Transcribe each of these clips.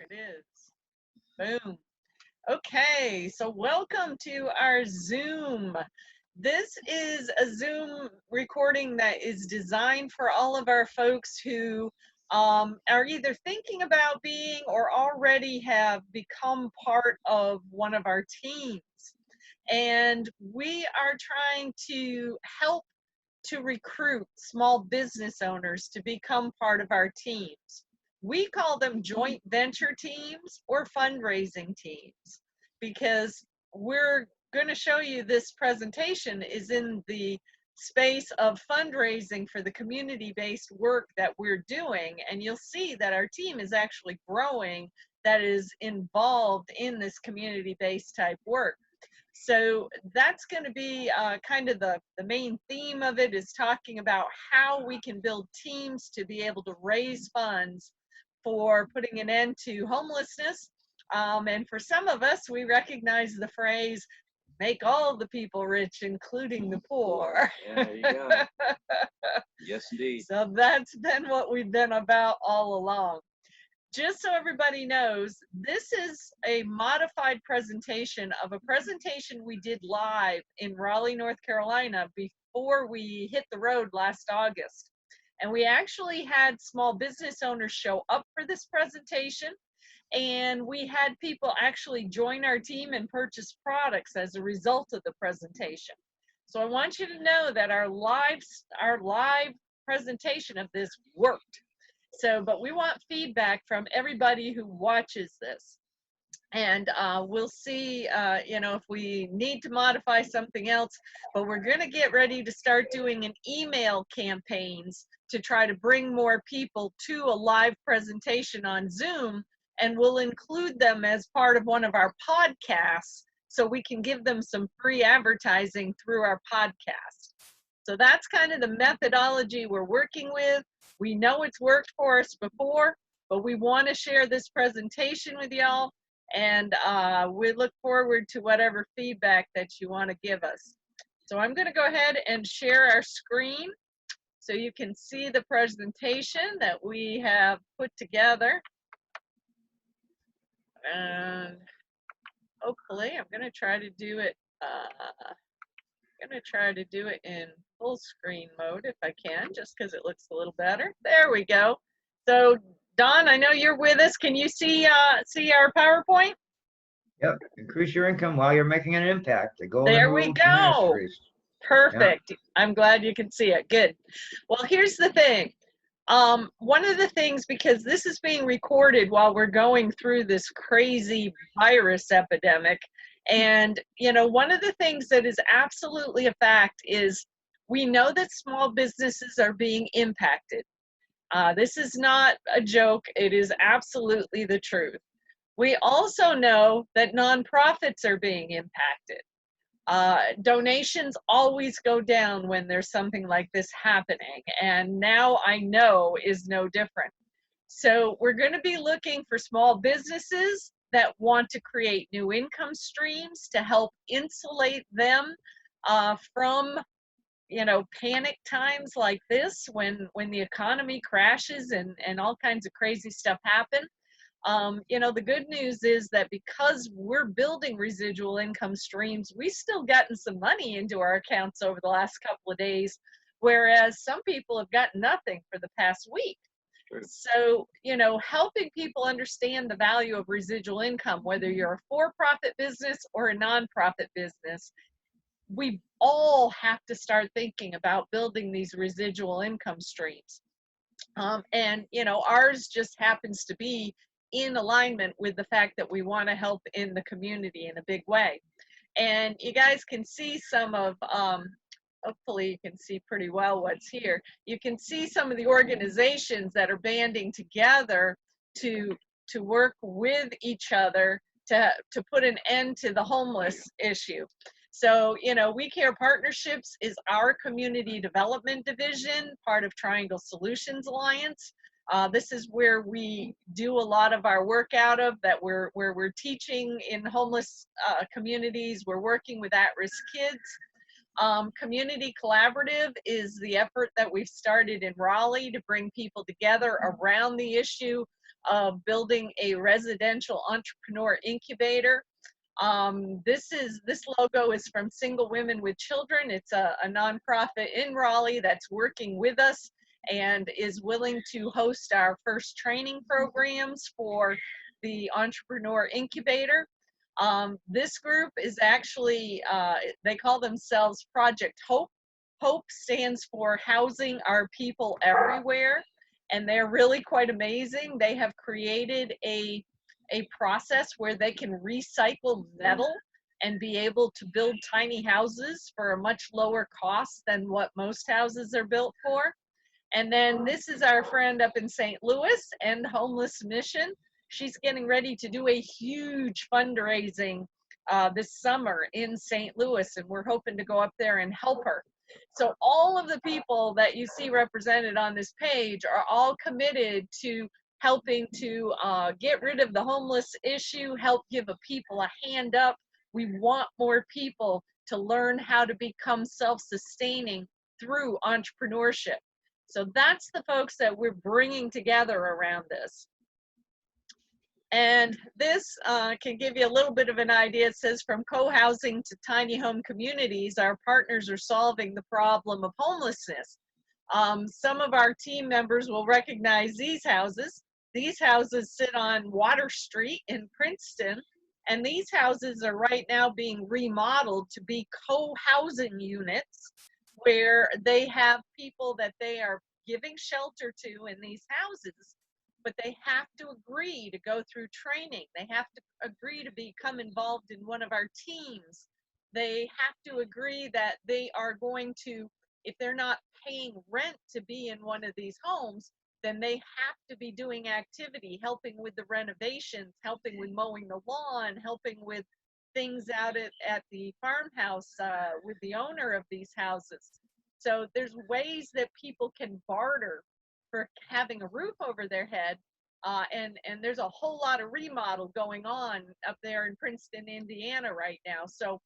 It is. Boom. Okay, so welcome to our Zoom. This is a Zoom recording that is designed for all of our folks who are either thinking about being or already have become part of one of our teams. And we are trying to help to recruit small business owners to become part of our teams. We call them joint venture teams or fundraising teams because we're going to show you this presentation is in the space of fundraising for the community-based work that we're doing, and you'll see that our team is actually growing that is involved in this community-based type work. So that's going to be kind of the main theme of it, is talking about how we can build teams to be able to raise funds for putting an end to homelessness. And for some of us, we recognize the phrase, make all the people rich, including the poor. Yeah, there you go. Yes, indeed. So that's been what we've been about all along. Just so everybody knows, this is a modified presentation of a presentation we did live in Raleigh, North Carolina before we hit the road last August. And we actually had small business owners show up for this presentation, and we had people actually join our team and purchase products as a result of the presentation. So I want you to know that our live presentation of this worked. So, but we want feedback from everybody who watches this. And we'll see, if we need to modify something else, but we're going to get ready to start doing an email campaigns to try to bring more people to a live presentation on Zoom, and we'll include them as part of one of our podcasts so we can give them some free advertising through our podcast. So that's kind of the methodology we're working with. We know it's worked for us before, but we want to share this presentation with y'all, and we look forward to whatever feedback that you want to give us. So I'm going to go ahead and share our screen so you can see the presentation that we have put together. And hopefully I'm going to try to do it in full screen mode if I can, just because it looks a little better. There we go. So Don, I know you're with us. Can you see our PowerPoint? Yep. Increase your income while you're making an impact. The golden There rule we of go. masteries. Perfect. Yep. I'm glad you can see it. Good. Well, here's the thing. One of the things, because this is being recorded while we're going through this crazy virus epidemic, and one of the things that is absolutely a fact is we know that small businesses are being impacted. This is not a joke. It is absolutely the truth. We also know that nonprofits are being impacted. Donations always go down when there's something like this happening, and now I know is no different. So we're going to be looking for small businesses that want to create new income streams to help insulate them from panic times like this when the economy crashes and all kinds of crazy stuff happen. The good news is that because we're building residual income streams, we still gotten some money into our accounts over the last couple of days, whereas some people have gotten nothing for the past week. True. So, helping people understand the value of residual income, whether you're a for-profit business or a nonprofit business, we all have to start thinking about building these residual income streams. And ours just happens to be in alignment with the fact that we want to help in the community in a big way. And you guys can see some of, hopefully you can see pretty well what's here. You can see some of the organizations that are banding together to work with each other to put an end to the homeless issue. So, We Care Partnerships is our community development division, part of Triangle Solutions Alliance. This is where we do a lot of our work out of, where we're teaching in homeless communities. We're working with at-risk kids. Community Collaborative is the effort that we've started in Raleigh to bring people together around the issue of building a residential entrepreneur incubator. This logo is from Single Women with Children. It's a nonprofit in Raleigh that's working with us and is willing to host our first training programs for the entrepreneur incubator. This group is actually, they call themselves Project Hope. Hope stands for Housing Our People Everywhere, and they're really quite amazing. They have created a process where they can recycle metal and be able to build tiny houses for a much lower cost than what most houses are built for. And then this is our friend up in St. Louis, and Homeless Mission. She's getting ready to do a huge fundraising this summer in St. Louis, and we're hoping to go up there and help her. So all of the people that you see represented on this page are all committed to helping to get rid of the homeless issue, help give a people a hand up. We want more people to learn how to become self-sustaining through entrepreneurship. So that's the folks that we're bringing together around this. And this can give you a little bit of an idea. It says, from co-housing to tiny home communities, our partners are solving the problem of homelessness. Some of our team members will recognize these houses. These houses sit on Water Street in Princeton, and these houses are right now being remodeled to be co-housing units where they have people that they are giving shelter to in these houses, but they have to agree to go through training. They have to agree to become involved in one of our teams. They have to agree that they are going to, if they're not paying rent to be in one of these homes, then they have to be doing activity, helping with the renovations, helping with mowing the lawn, helping with things out at the farmhouse with the owner of these houses. So there's ways that people can barter for having a roof over their head, and there's a whole lot of remodel going on up there in Princeton, Indiana right now. So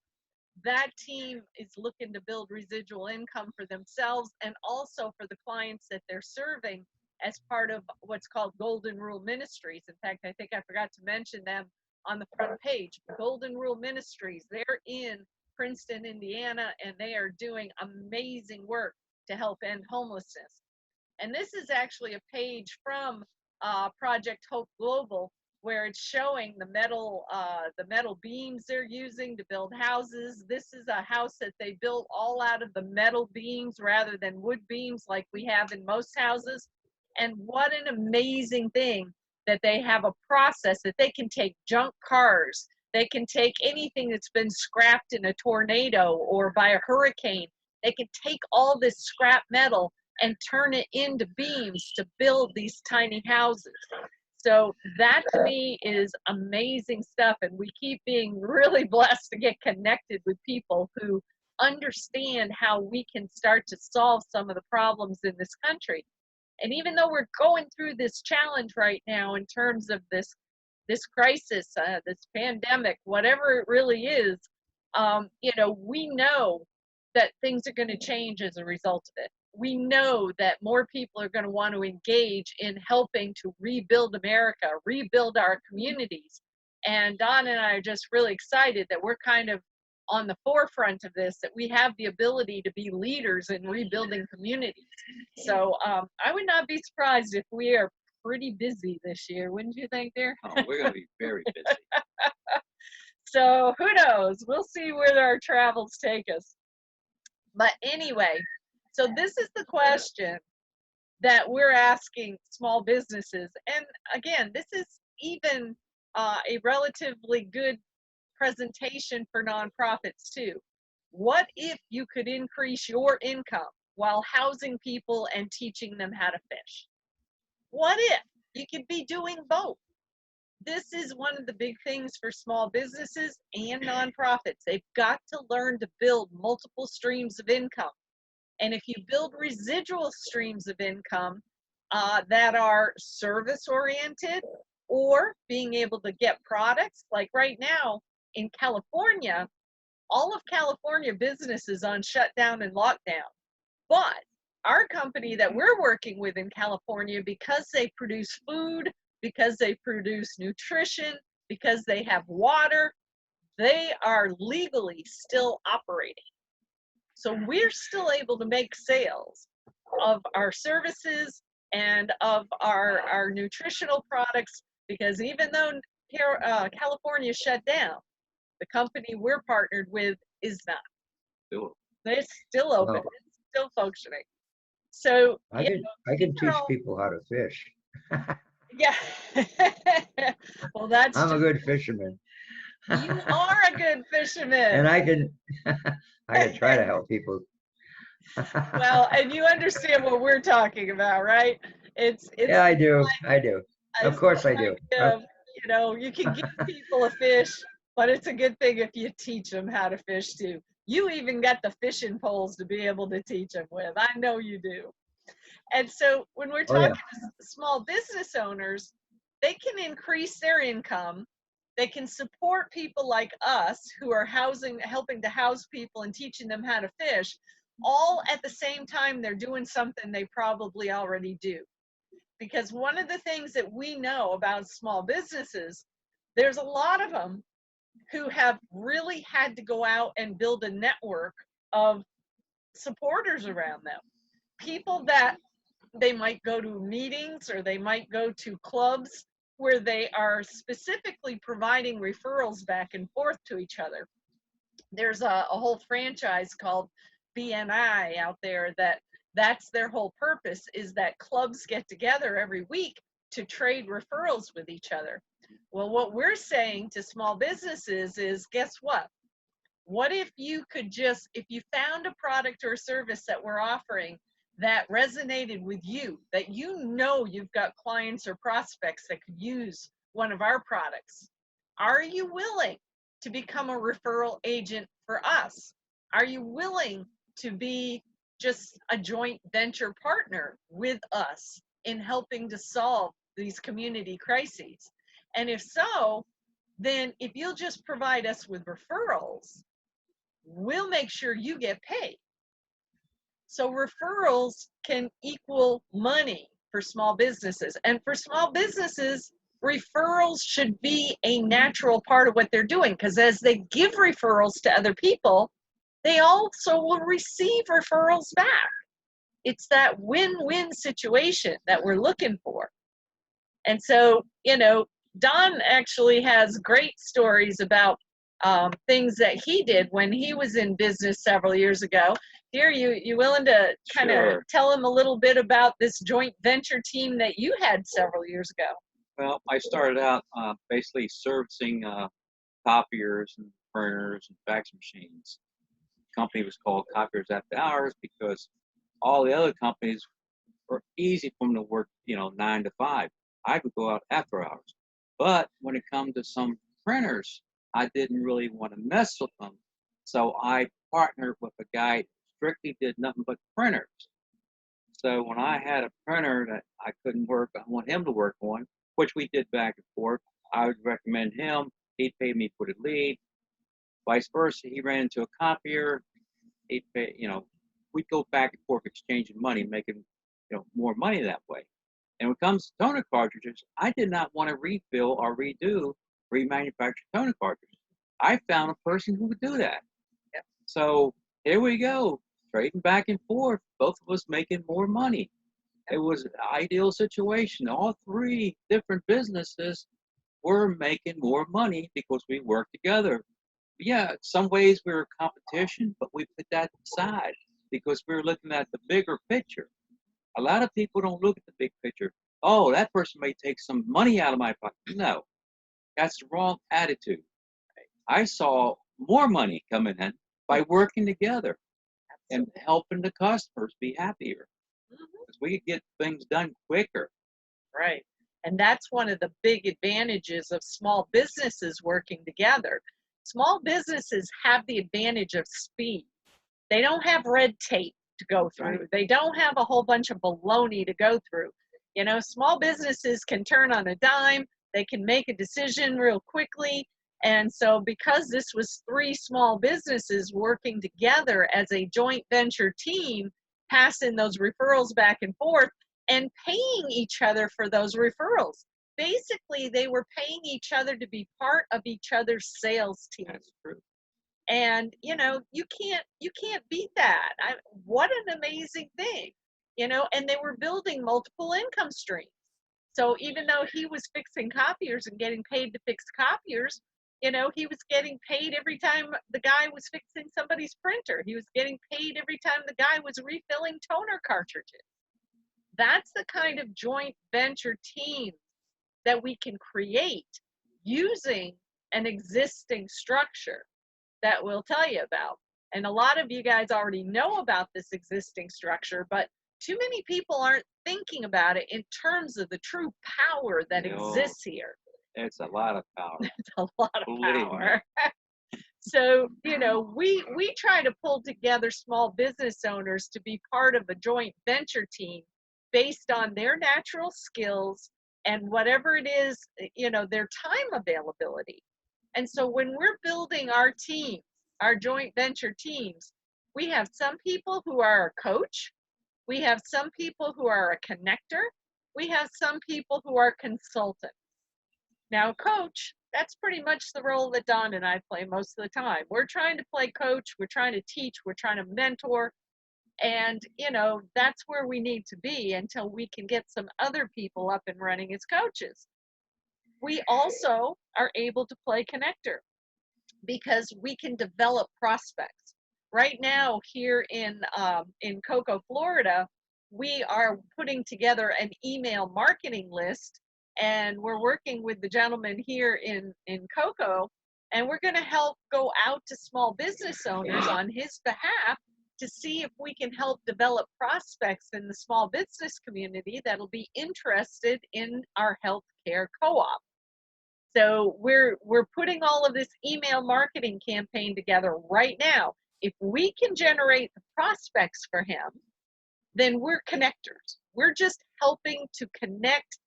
that team is looking to build residual income for themselves and also for the clients that they're serving as part of what's called Golden Rule Ministries. In fact, I think I forgot to mention them on the front page. Golden Rule Ministries, they're in Princeton, Indiana, and they are doing amazing work to help end homelessness. And this is actually a page from Project Hope Global, where it's showing the metal beams they're using to build houses. This is a house that they built all out of the metal beams rather than wood beams like we have in most houses. And what an amazing thing that they have a process that they can take junk cars, they can take anything that's been scrapped in a tornado or by a hurricane, they can take all this scrap metal and turn it into beams to build these tiny houses. So that to me is amazing stuff, and we keep being really blessed to get connected with people who understand how we can start to solve some of the problems in this country. And even though we're going through this challenge right now in terms of this crisis, this pandemic, whatever it really is, we know that things are going to change as a result of it. We know that more people are going to want to engage in helping to rebuild America, rebuild our communities. And Don and I are just really excited that we're kind of on the forefront of this, that we have the ability to be leaders in rebuilding communities. So I would not be surprised if we are pretty busy this year, wouldn't you think, dear? Oh, we're going to be very busy. So who knows? We'll see where our travels take us. But anyway, so this is the question that we're asking small businesses. And again, this is even a relatively good presentation for nonprofits too. What if you could increase your income while housing people and teaching them how to fish? What if you could be doing both? This is one of the big things for small businesses and nonprofits. They've got to learn to build multiple streams of income. And if you build residual streams of income that are service oriented, or being able to get products, like right now in California, all of California businesses on shutdown and lockdown. But our company that we're working with in California, because they produce food, because they produce nutrition, because they have water, they are legally still operating. So we're still able to make sales of our services and of our nutritional products, because even though California shut down, the company we're partnered with is not. Cool. They're still open. Well, It's still functioning. So I you could know, I these could are teach all, people how to fish. yeah. Well, that's I'm a just, good fisherman. you are a good fisherman. And I can I can try to help people. Well, and you understand what we're talking about, right? It's Yeah, I do. I do. Of it's the course I do. idea of, you know, you can give people a fish, but it's a good thing if you teach them how to fish too. You even got the fishing poles to be able to teach them with. I know you do. And so when we're Oh talking yeah. to small business owners, they can increase their income. They can support people like us who are helping to house people and teaching them how to fish, all at the same time they're doing something they probably already do. Because one of the things that we know about small businesses, there's a lot of them who have really had to go out and build a network of supporters around them. People that they might go to meetings or they might go to clubs where they are specifically providing referrals back and forth to each other. There's a whole franchise called BNI out there that's their whole purpose, is that clubs get together every week to trade referrals with each other. Well, what we're saying to small businesses is, guess what? What if you could just, if you found a product or service that we're offering that resonated with you, that you know you've got clients or prospects that could use one of our products, are you willing to become a referral agent for us? Are you willing to be just a joint venture partner with us in helping to solve these community crises? And if so, then if you'll just provide us with referrals, we'll make sure you get paid. So referrals can equal money for small businesses. And for small businesses, referrals should be a natural part of what they're doing, because as they give referrals to other people, they also will receive referrals back. It's that win-win situation that we're looking for. And so, you know, Don actually has great stories about things that he did when he was in business several years ago. Here, you willing to kind of Sure. tell him a little bit about this joint venture team that you had several years ago? Well, I started out basically servicing copiers and printers and fax machines. The company was called Copiers After Hours because all the other companies were easy for them to work, 9 to 5. I could go out after hours. But when it comes to some printers, I didn't really want to mess with them. So I partnered with a guy who strictly did nothing but printers. So when I had a printer that I couldn't work, I want him to work on, which we did back and forth. I would recommend him. He'd pay me for the lead. Vice versa. He ran into a copier. He'd pay, we'd go back and forth exchanging money, making, more money that way. And when it comes to toner cartridges, I did not want to refill or remanufacture toner cartridges. I found a person who would do that. Yep. So here we go, trading back and forth, both of us making more money. It was an ideal situation. All three different businesses were making more money because we worked together. Yeah, in some ways we were competition, but we put that aside because we were looking at the bigger picture. A lot of people don't look at the big picture. Oh, that person may take some money out of my pocket. No, that's the wrong attitude. I saw more money coming in by working together and helping the customers be happier. Because we could get things done quicker. Right. And that's one of the big advantages of small businesses working together. Small businesses have the advantage of speed. They don't have red tape to go through. Right. They don't have a whole bunch of baloney to go through. You know, small businesses can turn on a dime. They can make a decision real quickly. And so because this was three small businesses working together as a joint venture team, passing those referrals back and forth and paying each other for those referrals. basically they were paying each other to be part of each other's sales team. That's true. And you know, you can't beat that. What an amazing thing, you know. And they were building multiple income streams. So even though he was fixing copiers and getting paid to fix copiers, you know, he was getting paid every time the guy was fixing somebody's printer. He was getting paid every time the guy was refilling toner cartridges. That's the kind of joint venture team that we can create using an existing structure that we'll tell you about. And a lot of you guys already know about this existing structure, but too many people aren't thinking about it in terms of the true power that exists here. It's a lot of power. It's a lot of Believe me. power. So, you know, we try to pull together small business owners to be part of a joint venture team based on their natural skills and whatever it is, you know, their time availability. And so when we're building our teams, our joint venture teams, we have some people who are a coach, we have some people who are a connector, we have some people who are consultants. Now, coach, that's pretty much the role that Don and I play most of the time. We're trying to play coach, we're trying to teach, we're trying to mentor, and you know, that's where we need to be until we can get some other people up and running as coaches. We also are able to play connector because we can develop prospects. Right now here in Cocoa, Florida, we are putting together an email marketing list, and we're working with the gentleman here in Cocoa, and we're going to help go out to small business owners on his behalf to see if we can help develop prospects in the small business community that'll be interested in our healthcare co-op. So we're putting all of this email marketing campaign together right now. If we can generate the prospects for him, then we're connectors. We're just helping to connect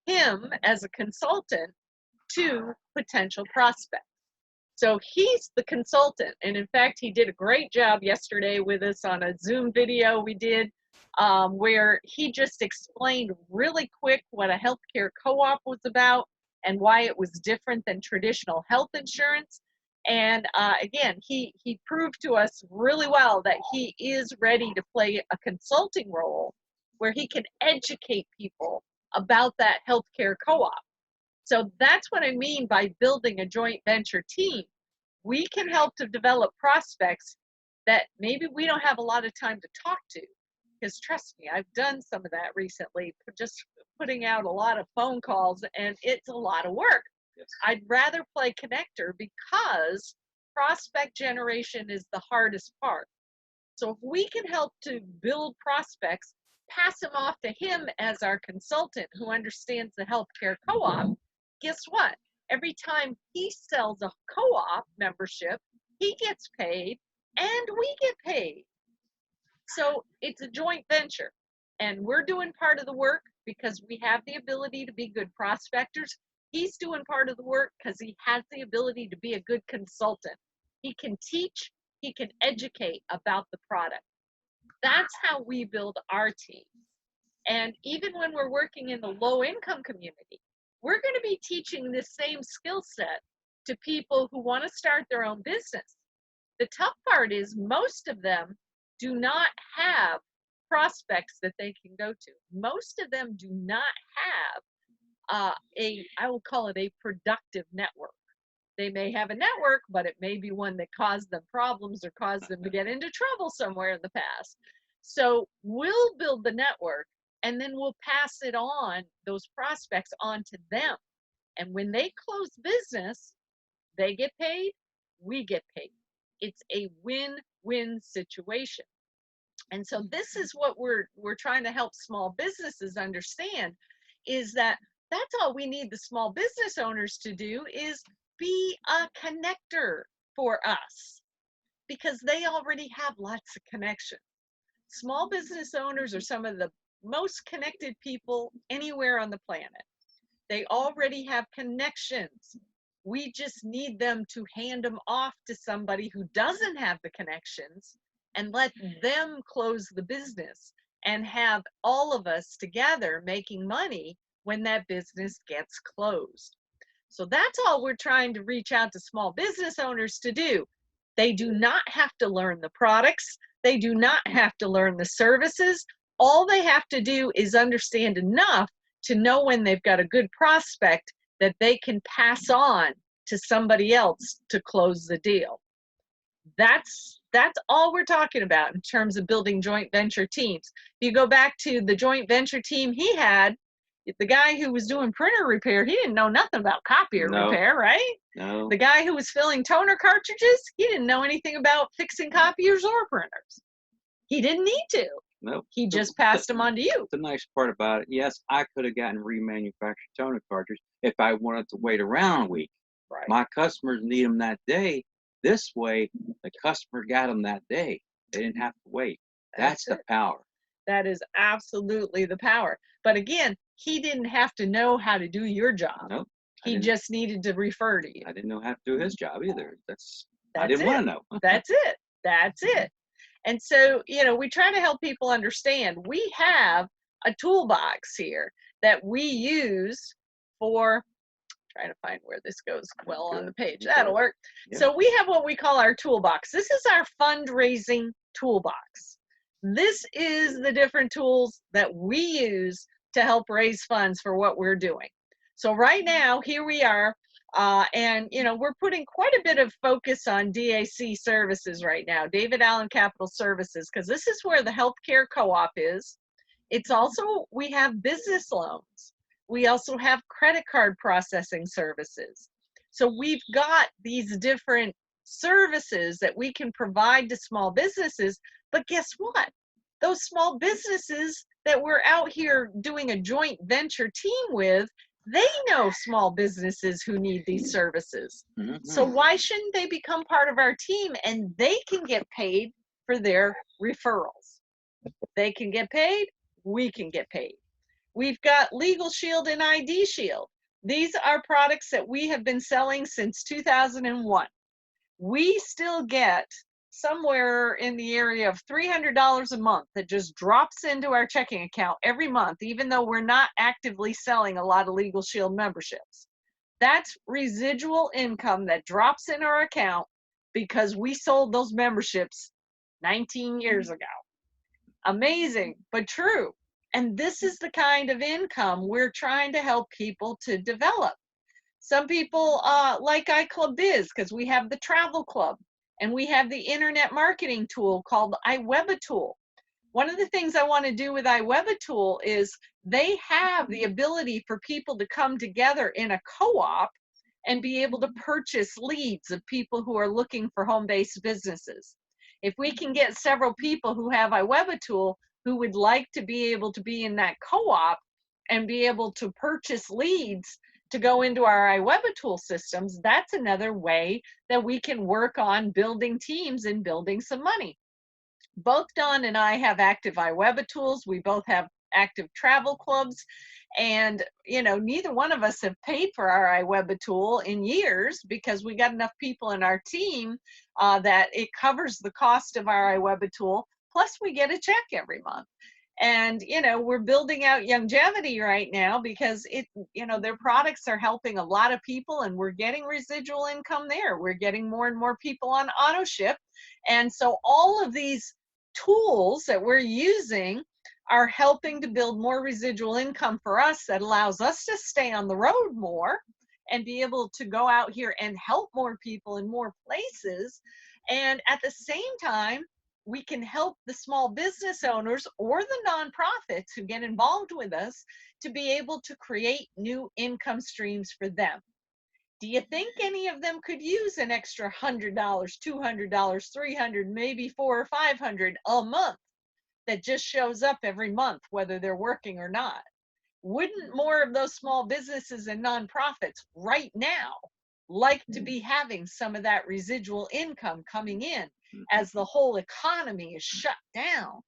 him as a consultant to potential prospects. So he's the consultant. And in fact, he did a great job yesterday with us on a Zoom video we did where he just explained really quick what a healthcare co-op was about and why it was different than traditional health insurance. And again, he proved to us really well that he is ready to play a consulting role where he can educate people about that healthcare co-op. So that's what I mean by building a joint venture team. We can help to develop prospects that maybe we don't have a lot of time to talk to. Because trust me, I've done some of that recently, just putting out a lot of phone calls, and it's a lot of work. Yes. I'd rather play connector because prospect generation is the hardest part. So if we can help to build prospects, pass them off to him as our consultant who understands the healthcare co-op, guess what? Every time he sells a co-op membership, he gets paid and we get paid. So it's a joint venture, and we're doing part of the work because we have the ability to be good prospectors. He's doing part of the work because he has the ability to be a good consultant. He can teach, he can educate about the product. That's how we build our team. And even when we're working in the low income community, we're going to be teaching this same skill set to people who want to start their own business. The tough part is most of them do not have prospects that they can go to. Most of them do not have I will call it a productive network. They may have a network, but it may be one that caused them problems or caused them to get into trouble somewhere in the past. So we'll build the network, and then we'll pass it on, those prospects on to them. And when they close business, they get paid, we get paid. It's a win-win situation. And so this is what we're trying to help small businesses understand, is that that's all we need the small business owners to do is be a connector for us, because they already have lots of connections. Small business owners are some of the most connected people anywhere on the planet. They already have connections. We just need them to hand them off to somebody who doesn't have the connections and let them close the business and have all of us together making money when that business gets closed. So that's all we're trying to reach out to small business owners to do. They do not have to learn the products. They do not have to learn the services. All they have to do is understand enough to know when they've got a good prospect that they can pass on to somebody else to close the deal. That's all we're talking about in terms of building joint venture teams. If you go back to the joint venture team he had, the guy who was doing printer repair, he didn't know nothing about copier repair, right? No. The guy who was filling toner cartridges, he didn't know anything about fixing copiers or printers. He didn't need to. Nope. He just passed them on to you. The nice part about it, yes, I could have gotten remanufactured toner cartridges if I wanted to wait around a week. Right. My customers need them that day. This way, the customer got them that day. They didn't have to wait. That's the power. That is absolutely the power. But again, he didn't have to know how to do your job. Nope. He just needed to refer to you. I didn't know how to do his job either. I That's didn't it. want to know. That's it. That's it. And so, you know, we try to help people understand we have a toolbox here that we use for, trying to find where this goes well on the page. That'll work. Yeah. So we have what we call our toolbox. This is our fundraising toolbox. This is the different tools that we use to help raise funds for what we're doing. So right now, here we are. And, you know, we're putting quite a bit of focus on DAC services right now, David Allen Capital Services, because this is where the healthcare co-op is. It's also, we have business loans. We also have credit card processing services. So we've got these different services that we can provide to small businesses, but guess what? Those small businesses that we're out here doing a joint venture team with, they know small businesses who need these services. So why shouldn't they become part of our team and they can get paid for their referrals? They can get paid, we can get paid. We've got Legal Shield and ID Shield. These are products that we have been selling since 2001. We still get somewhere in the area of $300 a month that just drops into our checking account every month, even though we're not actively selling a lot of Legal Shield memberships. That's residual income that drops in our account because we sold those memberships 19 years ago. Amazing, but true. And this is the kind of income we're trying to help people to develop. Some people like iClub Biz because we have the travel club and we have the internet marketing tool called iWebAtool. One of the things I want to do with iWebAtool is they have the ability for people to come together in a co-op and be able to purchase leads of people who are looking for home-based businesses. If we can get several people who have iWebAtool who would like to be able to be in that co-op and be able to purchase leads to go into our iWebAtool systems, that's another way that we can work on building teams and building some money. Both Don and I have active iWebAtools. We both have active travel clubs. And, you know, neither one of us have paid for our iWebAtool in years because we got enough people in our team that it covers the cost of our iWebAtool. Plus, we get a check every month. And, you know, we're building out Longevity right now because their products are helping a lot of people and we're getting residual income there. We're getting more and more people on auto ship. And so all of these tools that we're using are helping to build more residual income for us that allows us to stay on the road more and be able to go out here and help more people in more places. And at the same time, we can help the small business owners or the nonprofits who get involved with us to be able to create new income streams for them. Do you think any of them could use an extra $100, $200, $300, maybe $400 or $500 a month that just shows up every month, whether they're working or not? Wouldn't more of those small businesses and nonprofits right now like to be having some of that residual income coming in as the whole economy is shut down?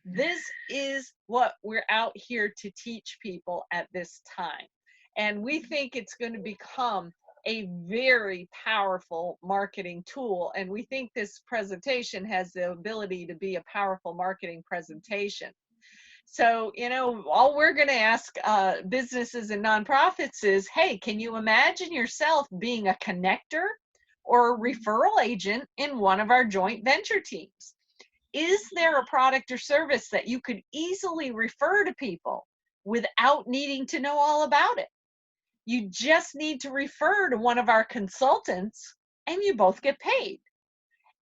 This is what we're out here to teach people at this time. And we think it's going to become a very powerful marketing tool. And we think this presentation has the ability to be a powerful marketing presentation. So, you know, all we're going to ask businesses and nonprofits is, hey, can you imagine yourself being a connector or a referral agent in one of our joint venture teams? Is there a product or service that you could easily refer to people without needing to know all about it? You just need to refer to one of our consultants and you both get paid.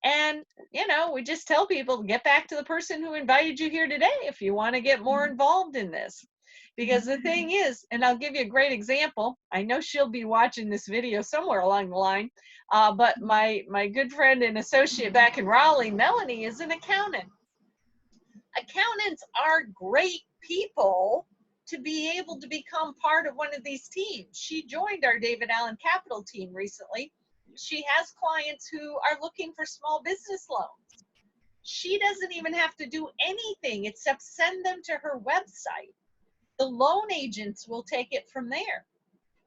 And, you know, we just tell people, get back to the person who invited you here today if you want to get more involved in this. Because the thing is, and I'll give you a great example. I know she'll be watching this video somewhere along the line, but my good friend and associate back in Raleigh, Melanie, is an accountant. Accountants are great people to be able to become part of one of these teams. She joined our David Allen Capital team recently. She has clients who are looking for small business loans. She doesn't even have to do anything except send them to her website. The loan agents will take it from there.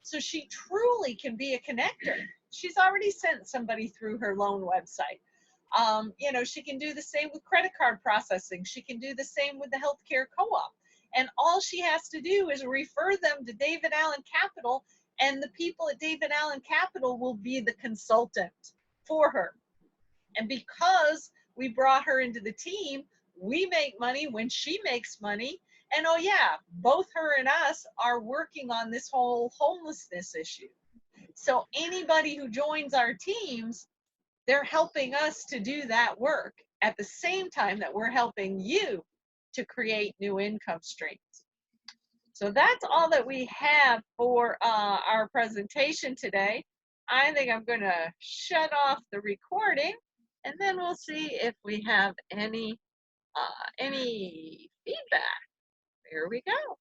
So she truly can be a connector. She's already sent somebody through her loan website. You know, she can do the same with credit card processing. She can do the same with the healthcare co-op. And all she has to do is refer them to David Allen Capital, and the people at David Allen Capital will be the consultant for her. And because we brought her into the team, we make money when she makes money. And oh yeah, both her and us are working on this whole homelessness issue. So anybody who joins our teams, they're helping us to do that work at the same time that we're helping you to create new income streams. So that's all that we have for our presentation today. I think I'm going to shut off the recording, and then we'll see if we have any feedback. Here we go.